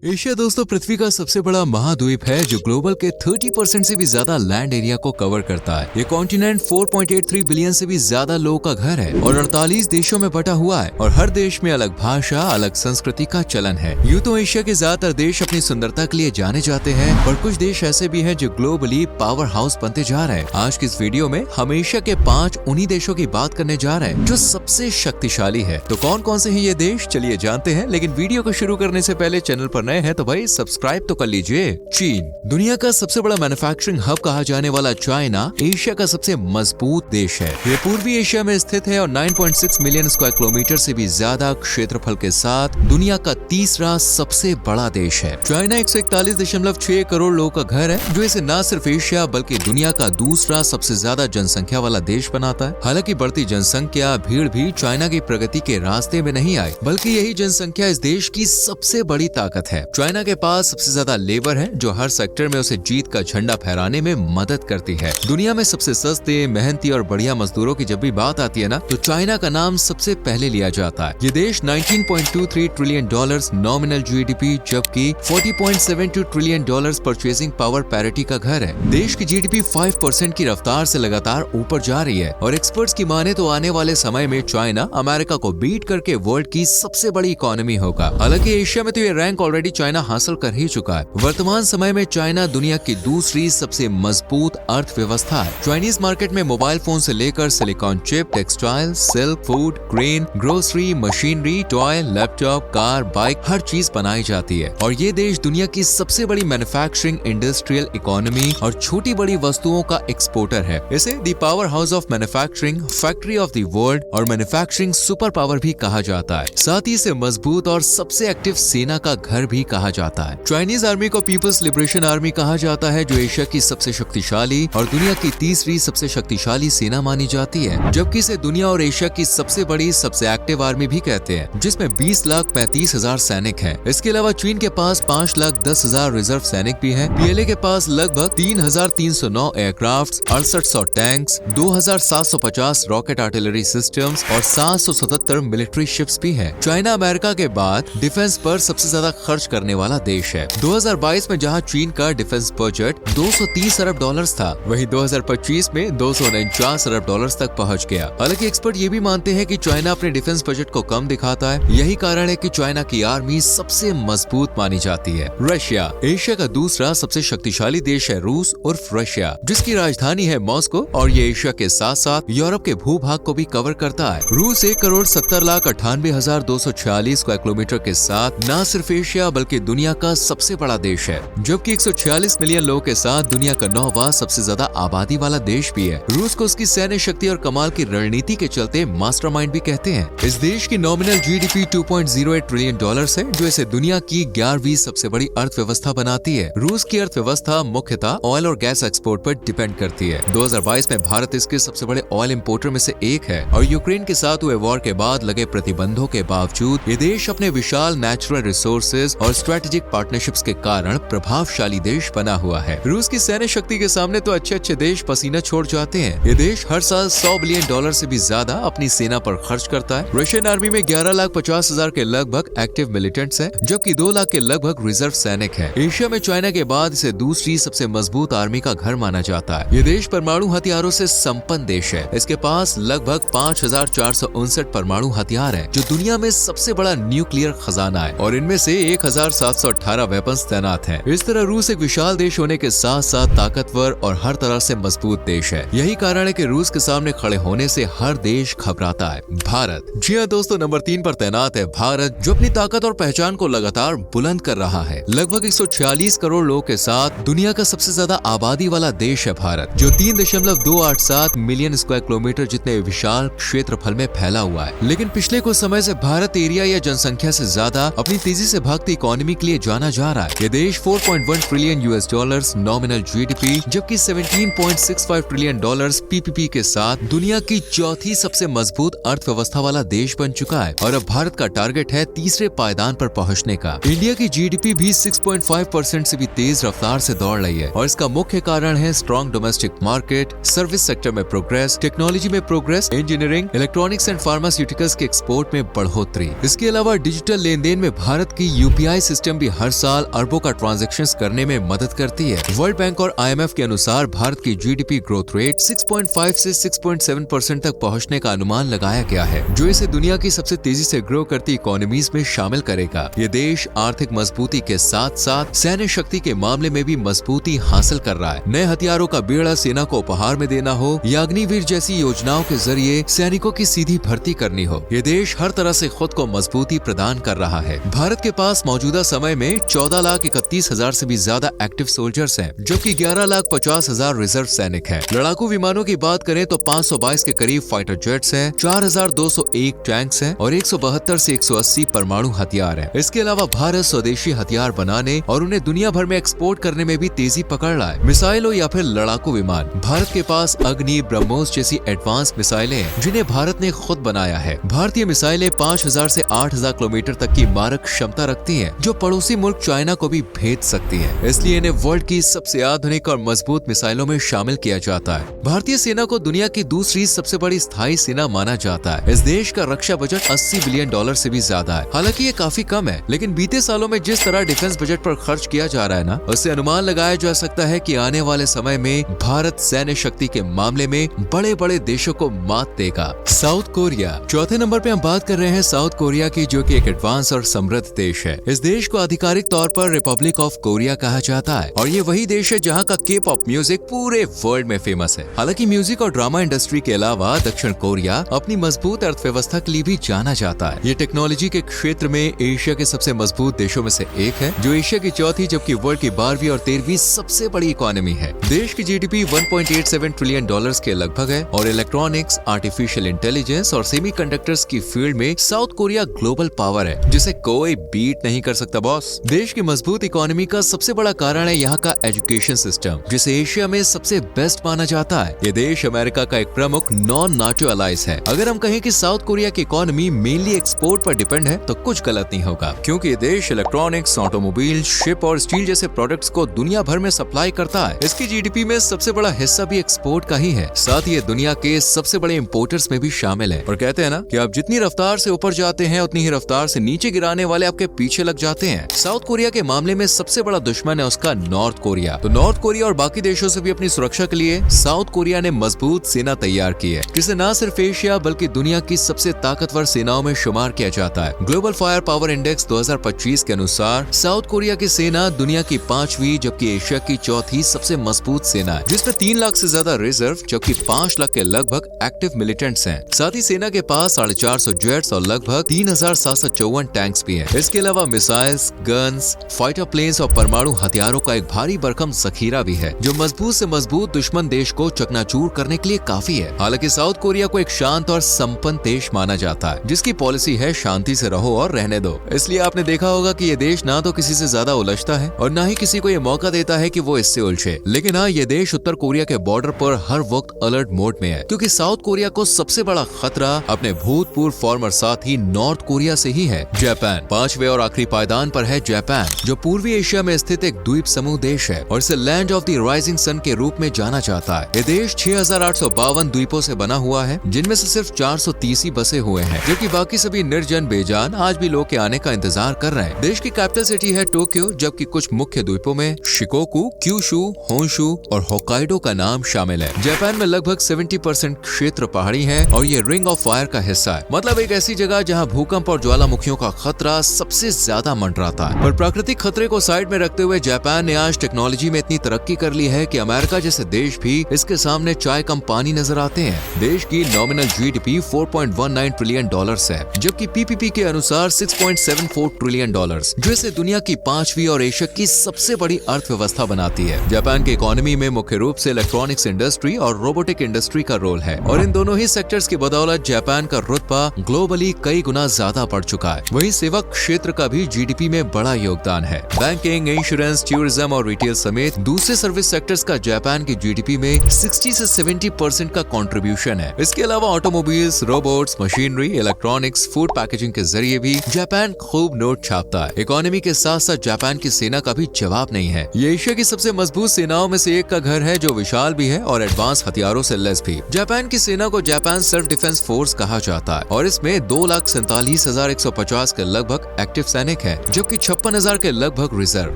Asia दोस्तों पृथ्वी का सबसे बड़ा महाद्वीप है जो ग्लोबल के 30% से भी ज्यादा लैंड एरिया को कवर करता है। ये कॉन्टिनेंट 4.83 बिलियन से भी ज्यादा लोगों का घर है और 48 देशों में बटा हुआ है और हर देश में अलग भाषा, अलग संस्कृति का चलन है। यूं तो एशिया के ज्यादातर देश अपनी सुंदरता के लिए जाने जाते हैं, पर कुछ देश ऐसे भी हैं जो ग्लोबली पावर हाउस बनते जा रहे हैं। आज की इस वीडियो में हम एशिया के 5 उन्हीं देशों की बात करने जा रहे हैं जो सबसे शक्तिशाली है। तो कौन कौन से हैं ये देश, चलिए जानते हैं। लेकिन वीडियो को शुरू करने से पहले चैनल पर है तो भाई सब्सक्राइब तो कर लीजिए। चीन दुनिया का सबसे बड़ा मैन्युफैक्चरिंग हब कहा जाने वाला चाइना एशिया का सबसे मजबूत देश है। ये पूर्वी एशिया में स्थित है और 9.6 मिलियन स्क्वायर किलोमीटर से भी ज्यादा क्षेत्रफल के साथ दुनिया का तीसरा सबसे बड़ा देश है। चाइना 141.6 करोड़ लोगों का घर है जो इसे न सिर्फ एशिया बल्कि दुनिया का दूसरा सबसे ज्यादा जनसंख्या वाला देश बनाता है। हालांकि बढ़ती जनसंख्या भीड़ भी चाइना की प्रगति के रास्ते में नहीं आई, बल्कि यही जनसंख्या इस देश की सबसे बड़ी ताकत है। चाइना के पास सबसे ज्यादा लेबर है जो हर सेक्टर में उसे जीत का झंडा फहराने में मदद करती है। दुनिया में सबसे सस्ते, मेहनती और बढ़िया मजदूरों की जब भी बात आती है ना, तो चाइना का नाम सबसे पहले लिया जाता है। ये देश 19.23 ट्रिलियन डॉलर्स नॉमिनल जीडीपी जबकि 40.72 trillion dollars purchasing power parity का घर है। देश की जीडीपी 5% की रफ्तार से लगातार ऊपर जा रही है और एक्सपर्ट्स की माने तो आने वाले समय में चाइना अमेरिका को बीट करके वर्ल्ड की सबसे बड़ी इकोनॉमी होगा। हालांकि एशिया में तो ये रैंक ऑलरेडी चाइना हासिल कर ही चुका है। वर्तमान समय में चाइना दुनिया की दूसरी सबसे मजबूत अर्थव्यवस्था है। चाइनीज मार्केट में मोबाइल फोन से लेकर silicon chip, textile, silk, food, grain, grocery, machinery, toy, laptop, car, bike, हर चीज बनाई जाती है। और ये देश दुनिया की सबसे बड़ी मैन्युफैक्चरिंग, इंडस्ट्रियल इकोनॉमी और छोटी बड़ी वस्तुओं का एक्सपोर्टर है। इसे the power house of manufacturing, factory of the world और मैन्युफैक्चरिंग सुपर पावर भी कहा जाता है। साथ ही इसे मजबूत और सबसे एक्टिव सेना का घर भी कहा जाता है। चाइनीज आर्मी को पीपल्स लिबरेशन आर्मी कहा जाता है जो एशिया की सबसे शक्तिशाली और दुनिया की तीसरी सबसे शक्तिशाली सेना मानी जाती है, जबकि इसे दुनिया और एशिया की सबसे बड़ी, सबसे एक्टिव आर्मी भी कहते हैं, जिसमें 20,35,000 सैनिक हैं। इसके अलावा चीन के पास 5,10,000 रिजर्व सैनिक भी हैं। पीएलए के पास लगभग 3,309 aircraft, 6800 tanks, 2,750 rocket artillery systems और 777 मिलिट्री शिप्स भी है। चाइना अमेरिका के बाद डिफेंस पर सबसे ज्यादा खर्च करने वाला देश है। 2022 में जहां चीन का डिफेंस बजट 230 अरब डॉलर्स था, वहीं 2025 में 249 अरब डॉलर्स तक पहुंच गया। हालांकि एक्सपर्ट ये भी मानते हैं कि चाइना अपने डिफेंस बजट को कम दिखाता है। यही कारण है कि चाइना की आर्मी सबसे मजबूत मानी जाती है। रशिया एशिया का दूसरा सबसे शक्तिशाली देश है। रूस उर्फ रशिया, जिसकी राजधानी है मॉस्को और ये एशिया के साथ साथ यूरोप के भूभाग को भी कवर करता है। रूस 1,70,98,246 स्क्वायर किलोमीटर के साथ न सिर्फ एशिया बल्कि दुनिया का सबसे बड़ा देश है, जबकि 146 मिलियन लोगों के साथ दुनिया का 9वां सबसे ज्यादा आबादी वाला देश भी है। रूस को उसकी सैन्य शक्ति और कमाल की रणनीति के चलते मास्टरमाइंड भी कहते हैं। इस देश की नॉमिनल जीडीपी 2.08 ट्रिलियन डॉलर्स है जो इसे दुनिया की 11वीं सबसे बड़ी अर्थव्यवस्था बनाती है। रूस की अर्थव्यवस्था मुख्यतः ऑयल और गैस एक्सपोर्ट पर डिपेंड करती है। 2022 में भारत इसके सबसे बड़े ऑयल इंपोर्टर में से एक है और यूक्रेन के साथ हुए वॉर के बाद लगे प्रतिबंधों के बावजूद ये देश अपने विशाल नेचुरल रिसोर्सेज और स्ट्रेटेजिक पार्टनरशिप्स के कारण प्रभावशाली देश बना हुआ है। रूस की सैन्य शक्ति के सामने तो अच्छे अच्छे देश पसीना छोड़ जाते हैं। ये देश हर साल 100 बिलियन डॉलर से भी ज्यादा अपनी सेना पर खर्च करता है। रशियन आर्मी में 11,50,000 के लगभग एक्टिव मिलिटेंट्स हैं, जबकि 2 लाख के लगभग रिजर्व सैनिक हैं। एशिया में चाइना के बाद इसे दूसरी सबसे मजबूत आर्मी का घर माना जाता है। ये देश परमाणु हथियारों से संपन्न देश है। इसके पास लगभग 5,459 परमाणु हथियार है जो दुनिया में सबसे बड़ा न्यूक्लियर खजाना है और इनमें से 1,718 वेपन्स तैनात हैं। इस तरह रूस एक विशाल देश होने के साथ साथ ताकतवर और हर तरह से मजबूत देश है। यही कारण है कि रूस के सामने खड़े होने से हर देश घबराता है। भारत, जी हाँ दोस्तों, नंबर 3 पर तैनात है भारत, जो अपनी ताकत और पहचान को लगातार बुलंद कर रहा है। लगभग 146 करोड़ लोगों के साथ दुनिया का सबसे ज्यादा आबादी वाला देश है भारत, जो 3.287 मिलियन स्क्वायर किलोमीटर जितने विशाल क्षेत्रफल में फैला हुआ है। लेकिन पिछले कुछ समय से भारत एरिया या जनसंख्या से ज्यादा अपनी तेजी से भागती इकोनॉमी के लिए जाना जा रहा है। ये देश 4.1 trillion US dollars nominal GDP जबकि 17.65 ट्रिलियन डॉलर्स पीपीपी के साथ दुनिया की चौथी सबसे मजबूत अर्थव्यवस्था वाला देश बन चुका है और अब भारत का टारगेट है तीसरे पायदान पर पहुंचने का। इंडिया की जीडीपी भी 6.5% से भी तेज रफ्तार से दौड़ रही है और इसका मुख्य कारण है strong domestic market, service sector में प्रोग्रेस, टेक्नोलॉजी में progress, engineering, electronics and pharmaceuticals के एक्सपोर्ट में बढ़ोतरी। इसके अलावा डिजिटल लेन देन में भारत की यूपीआई AI सिस्टम भी हर साल अरबों का ट्रांजैक्शंस करने में मदद करती है। वर्ल्ड बैंक और IMF के अनुसार भारत की GDP ग्रोथ रेट 6.5 से 6.7% तक पहुंचने का अनुमान लगाया गया है, जो इसे दुनिया की सबसे तेजी से ग्रो करती इकोनॉमीज में शामिल करेगा। ये देश आर्थिक मजबूती के साथ साथ सैन्य शक्ति के मामले में भी मजबूती हासिल कर रहा है। नए हथियारों का बेड़ा सेना को उपहार में देना हो या अग्निवीर जैसी योजनाओं के जरिए सैनिकों की सीधी भर्ती करनी हो, ये देश हर तरह से खुद को मजबूती प्रदान कर रहा है। भारत के पास मौजूदा समय में 14,31,000 से भी ज्यादा एक्टिव सोल्जर्स हैं, जबकि 11,50,000 रिजर्व सैनिक हैं। लड़ाकू विमानों की बात करें तो 522 के करीब फाइटर जेट्स हैं, 4,201 टैंक्स हैं और 172 से 180 परमाणु हथियार हैं। इसके अलावा भारत स्वदेशी हथियार बनाने और उन्हें दुनिया भर में एक्सपोर्ट करने में भी तेजी पकड़ रहा है। मिसाइल हो या फिर लड़ाकू विमान, भारत के पास अग्नि, ब्रह्मोस जैसी एडवांस मिसाइलें हैं जिन्हें भारत ने खुद बनाया है। भारतीय मिसाइलें 5,000 से 8,000 किलोमीटर तक की मारक क्षमता रखती हैं, जो पड़ोसी मुल्क चाइना को भी भेज सकती है। इसलिए इन्हें वर्ल्ड की सबसे आधुनिक और मजबूत मिसाइलों में शामिल किया जाता है। भारतीय सेना को दुनिया की दूसरी सबसे बड़ी स्थायी सेना माना जाता है। इस देश का रक्षा बजट $80 बिलियन से भी ज्यादा है। हालांकि ये काफी कम है, लेकिन बीते सालों में जिस तरह डिफेंस बजट पर खर्च किया जा रहा है ना, उससे अनुमान लगाया जा सकता है कि आने वाले समय में भारत सैन्य शक्ति के मामले में बड़े बड़े देशों को मात देगा। साउथ कोरिया चौथे नंबर पे हम बात कर रहे हैं साउथ कोरिया की, जो कि एक एडवांस और समृद्ध देश है। इस देश को आधिकारिक तौर पर रिपब्लिक ऑफ कोरिया कहा जाता है और ये वही देश है जहाँ का के पॉप म्यूजिक पूरे वर्ल्ड में फेमस है। हालांकि म्यूजिक और ड्रामा इंडस्ट्री के अलावा दक्षिण कोरिया अपनी मजबूत अर्थव्यवस्था के लिए भी जाना जाता है। ये टेक्नोलॉजी के क्षेत्र में एशिया के सबसे मजबूत देशों में से एक है, जो एशिया की चौथी जबकि वर्ल्ड की 12वीं और 13वीं सबसे बड़ी इकोनॉमी है। देश की GDP $1.87 ट्रिलियन के लगभग है और इलेक्ट्रॉनिक्स, आर्टिफिशियल इंटेलिजेंस और सेमीकंडक्टर्स की फील्ड में साउथ कोरिया ग्लोबल पावर है, जिसे कोई बीट नहीं कर सकता बॉस। देश की मजबूत इकोनॉमी का सबसे बड़ा कारण है यहाँ का एजुकेशन सिस्टम, जिसे एशिया में सबसे बेस्ट माना जाता है। ये देश अमेरिका का एक प्रमुख नॉन नाटो अलाइज है। अगर हम कहें कि साउथ कोरिया की इकोनॉमी मेनली एक्सपोर्ट पर डिपेंड है तो कुछ गलत नहीं होगा, क्योंकि ये देश इलेक्ट्रॉनिक्स, ऑटोमोबाइल, शिप और स्टील जैसे प्रोडक्ट्स को दुनिया भर में सप्लाई करता है। इसकी GDP में सबसे बड़ा हिस्सा भी एक्सपोर्ट का ही है। साथ ही ये दुनिया के सबसे बड़े इम्पोर्टर्स में भी शामिल है। और कहते हैं ना कि आप जितनी रफ्तार से ऊपर जाते हैं उतनी ही रफ्तार से नीचे गिराने वाले आपके पीछे लग जाते हैं। साउथ कोरिया के मामले में सबसे बड़ा दुश्मन है उसका नॉर्थ कोरिया। तो नॉर्थ कोरिया और बाकी देशों से भी अपनी सुरक्षा के लिए साउथ कोरिया ने मजबूत सेना तैयार की है, जिसे न सिर्फ एशिया बल्कि दुनिया की सबसे ताकतवर सेनाओं में शुमार किया जाता है। ग्लोबल फायर पावर इंडेक्स 2025 के अनुसार साउथ कोरिया की सेना दुनिया की 5वीं जबकि एशिया की चौथी सबसे मजबूत सेना है, जिसमें 3 लाख से ज्यादा रिजर्व जबकि 5 लाख के लगभग एक्टिव मिलिटेंट्स हैं। साथ ही सेना के पास 450 जेट्स और लगभग 3,754 टैंक्स भी हैं। इसके अलावा मिसाइल्स, गन्स, फाइटर प्लेन्स और परमाणु हथियारों का एक भारी भरकम जखीरा भी है, जो मजबूत से मजबूत दुश्मन देश को चकनाचूर करने के लिए काफी है। हालांकि साउथ कोरिया को एक शांत और संपन्न देश माना जाता है, जिसकी पॉलिसी है शांति से रहो और रहने दो। इसलिए आपने देखा होगा कि ये देश ना तो किसी से ज्यादा उलझता है और ना ही किसी को ये मौका देता है कि वो इससे उलझे। लेकिन हाँ, ये देश उत्तर कोरिया के बॉर्डर पर हर वक्त अलर्ट मोड में है, क्योंकि साउथ कोरिया को सबसे बड़ा खतरा अपने भूतपूर्व फॉर्मर साथी नॉर्थ कोरिया से ही है। जापान 5वें और आखिरी पायदान पर है। जापान जो पूर्वी एशिया में स्थित एक द्वीप समूह देश है और इसे land of the rising sun के रूप में जाना जाता है। ये देश 6,852 द्वीपों से बना हुआ है, जिनमें से सिर्फ 430 ही बसे हुए हैं, जबकि बाकी सभी निर्जन बेजान आज भी लोग के आने का इंतजार कर रहे हैं। देश की कैपिटल सिटी है टोक्यो, जबकि कुछ मुख्य द्वीपों में शिकोकू, क्यूशू, होन्शू और होक्काइडो का नाम शामिल है। जापान में लगभग 70% क्षेत्र पहाड़ी है और ये रिंग ऑफ फायर का हिस्सा है, मतलब एक ऐसी जगह जहां भूकंप और ज्वालामुखियों का खतरा सबसे ज्यादा मंडराता है। पर प्राकृतिक खतरे को साइड में रखते हुए जापान ने आज टेक्नोलॉजी में इतनी तरक्की कर ली है कि अमेरिका जैसे देश भी इसके सामने चाय कम पानी नजर आते हैं। देश की नॉमिनल GDP $4.19 ट्रिलियन है, जबकि PPP के अनुसार $6.74 ट्रिलियन, जो इसे दुनिया की 5वीं और एशिया की सबसे बड़ी अर्थव्यवस्था बनाती है। जापान की इकोनॉमी में मुख्य रूप से इलेक्ट्रॉनिक्स इंडस्ट्री और रोबोटिक इंडस्ट्री का रोल है और इन दोनों ही सेक्टर्स की बदौलत जापान का रुतबा ग्लोबली कई गुना ज्यादा बढ़ चुका है। वहीं सेवा क्षेत्र का भी GDP में बड़ा योगदान है। बैंकिंग, इंश्योरेंस, टूरिज्म और रिटेल समेत दूसरे सर्विस सेक्टर्स का जापान की GDP में 60 से 70% का कंट्रीब्यूशन है। इसके अलावा automobiles, robots, machinery, electronics, food packaging के जरिए भी जापान खूब नोट छापता है। इकोनॉमी के साथ साथ जापान की सेना का भी जवाब नहीं है। ये एशिया की सबसे मजबूत सेनाओं में से एक का घर है, जो विशाल भी है और एडवांस हथियारों से लैस भी। जापान की सेना को जापान सेल्फ डिफेंस फोर्स कहा जाता है और इसमें 2,47,150 के लगभग एक्टिव सैनिक सैनिक हैं, जबकि 56,000 के लगभग रिजर्व।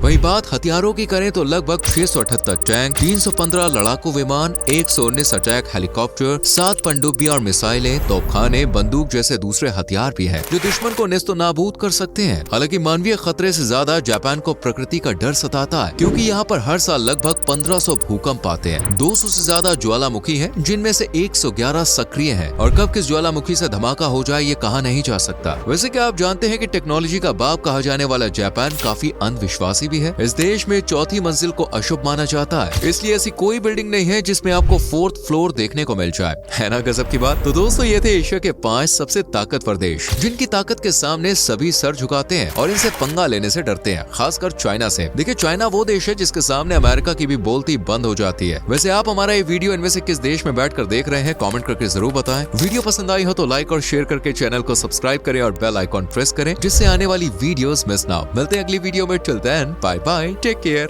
वहीं बात हथियारों की करें तो लगभग 678 टैंक, 315 लड़ाकू विमान, 119 अटैक हेलीकॉप्टर, 7 पनडुब्बियां और मिसाइलें, तोपखाने, बंदूक जैसे दूसरे हथियार भी हैं, जो दुश्मन को नेस्तो नाबूद कर सकते हैं। हालांकि मानवीय खतरे से ज्यादा जापान को प्रकृति का डर सताता है, क्योंकि यहाँ पर हर साल लगभग 1500 भूकंप आते हैं। 200 से ज्यादा ज्वालामुखी हैं, जिनमें से 111 सक्रिय हैं, और कब किस ज्वालामुखी से धमाका हो जाए ये कहा नहीं जा सकता। वैसे क्या आप जानते हैं कि टेक्नोलॉजी का बाप कहा जाने वाला जापान काफी अंधविश्वासी भी है। इस देश में चौथी मंजिल को अशुभ माना जाता है, इसलिए ऐसी कोई बिल्डिंग नहीं है जिसमें आपको 4th फ्लोर देखने को मिल जाए। है ना गजब की बात। तो दोस्तों ये थे एशिया के 5 सबसे ताकतवर देश, जिनकी ताकत के सामने सभी सर झुकाते हैं और इनसे पंगा लेने से डरते हैं, खासकर चाइना से। देखिए चाइना वो देश है जिसके सामने अमेरिका की भी बोलती बंद हो जाती है। वैसे आप हमारा ये वीडियो इनमें से किस देश में बैठकर देख रहे हैं, कमेंट करके जरूर बताएं। वीडियो पसंद आई हो तो लाइक और शेयर करके चैनल को सब्सक्राइब करें और बेल आइकॉन प्रेस करें, जिससे आने वाली वीडियोस मिस ना हो। मिलते हैं अगली वीडियो में। Till then bye bye, take care.